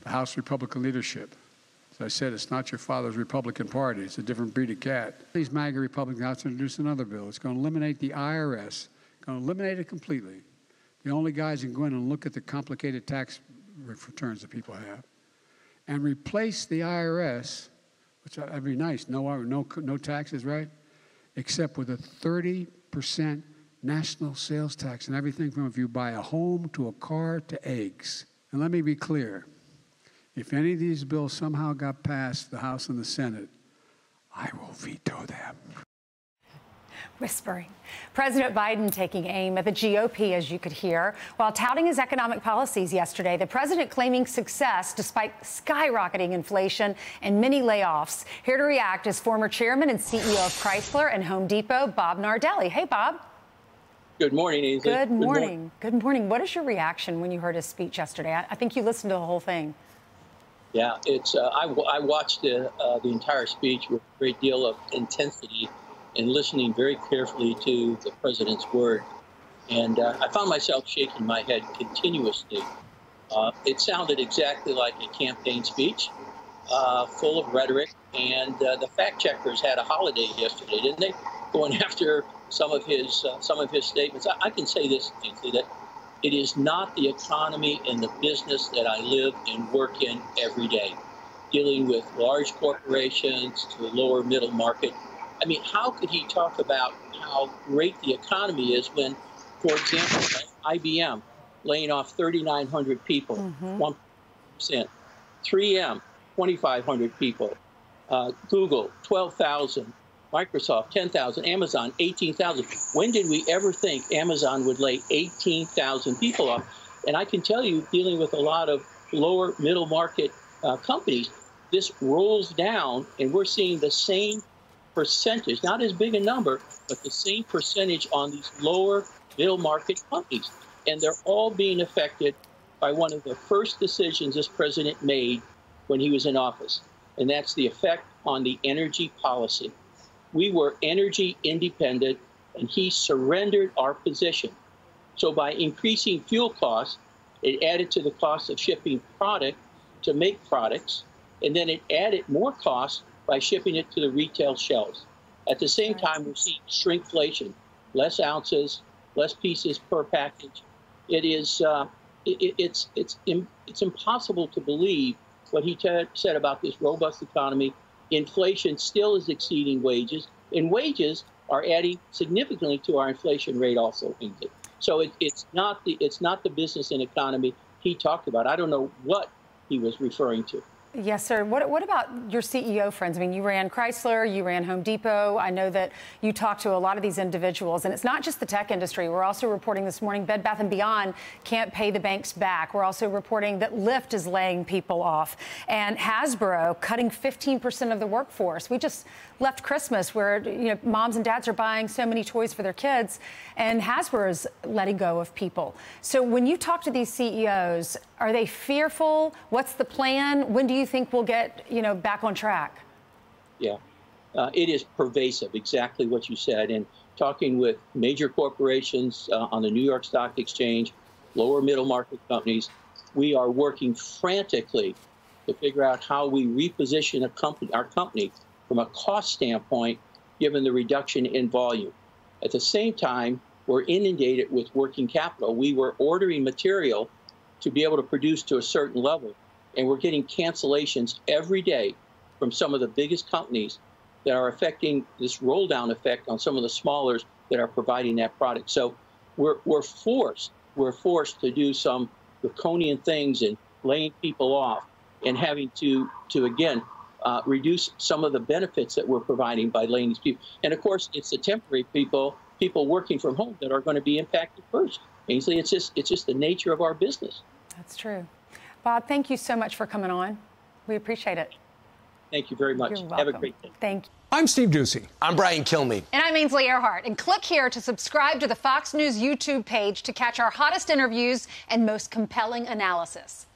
the House Republican leadership. As I said, it's not your father's Republican Party. It's a different breed of cat. These MAGA Republicans have introduced another bill. It's going to eliminate the IRS, going to eliminate it completely. The only guys can go in and look at the complicated tax returns that people have, and replace the IRS, which would be nice, no taxes, right? Except with a 30% national sales tax and everything from if you buy a home to a car to eggs. And let me be clear, if any of these bills somehow got past the House and the Senate, I will veto them. Whispering. President Biden taking aim at the GOP, as you could hear, while touting his economic policies yesterday. The president claiming success despite skyrocketing inflation and many layoffs. Here to react is former chairman and CEO of Chrysler and Home Depot, Bob Nardelli. Hey, Bob. Good morning, Ainsley. Good morning. Good morning. What is your reaction when you heard his speech yesterday? I think you listened to the whole thing. Yeah, it's. I watched the entire speech with a great deal of intensity and listening very carefully to the president's word. And I found myself shaking my head continuously. It sounded exactly like a campaign speech, full of rhetoric. And the fact checkers had a holiday yesterday, didn't they? Going after some of his statements. I can say this, Ainsley, that it is not the economy and the business that I live and work in every day, dealing with large corporations to the lower middle market. I mean, how could he talk about how great the economy is when, for example, IBM laying off 3,900 people, 1%, 3M, 2,500 people, Google, 12,000, Microsoft, 10,000, Amazon, 18,000. When did we ever think Amazon would lay 18,000 people off? And I can tell you, dealing with a lot of lower middle market companies, this rolls down, and we're seeing the same percentage, not as big a number, but the same percentage on these lower middle market companies. And they're all being affected by one of the first decisions this president made when he was in office, and that's the effect on the energy policy. We were energy independent, and he surrendered our position. So by increasing fuel costs, it added to the cost of shipping product to make products, and then it added more costs by shipping it to the retail shelves. At the same time, we're seeing shrinkflation, less ounces, less pieces per package. It is it's impossible to believe what he said about this robust economy. Inflation still is exceeding wages, and wages are adding significantly to our inflation rate also. So it's not the business and economy he talked about. I don't know what he was referring to. Yes, sir. What about your CEO friends? I mean, you ran Chrysler, you ran Home Depot. I know that you talked to a lot of these individuals, and it's not just the tech industry. We're also reporting this morning Bed Bath & Beyond can't pay the banks back. We're also reporting that Lyft is laying people off, and Hasbro cutting 15% of the workforce. We just left Christmas where, you know, moms and dads are buying so many toys for their kids, and Hasbro is letting go of people. So when you talk to these CEOs, are they fearful? What's the plan? When do you think we'll get, you know, back on track? Yeah, it is pervasive, exactly what you said. And talking with major corporations on the New York Stock Exchange, lower middle market companies, we are working frantically to figure out how we reposition our company from a cost standpoint, given the reduction in volume. At the same time, we're inundated with working capital. We were ordering material to be able to produce to a certain level, and we're getting cancellations every day from some of the biggest companies that are affecting this roll-down effect on some of the smallers that are providing that product. So we're forced to do some draconian things and laying people off and having to again reduce some of the benefits that we're providing by laying these people. And of course, it's the temporary people working from home that are going to be impacted first. Ainsley, it's just the nature of our business. That's true. Bob, thank you so much for coming on. We appreciate it. Thank you very much. You're welcome. Have a great day. Thank you. I'm Steve Ducey. I'm Brian Kilmeade. And I'm Ainsley Earhart. And click here to subscribe to the Fox News YouTube page to catch our hottest interviews and most compelling analysis.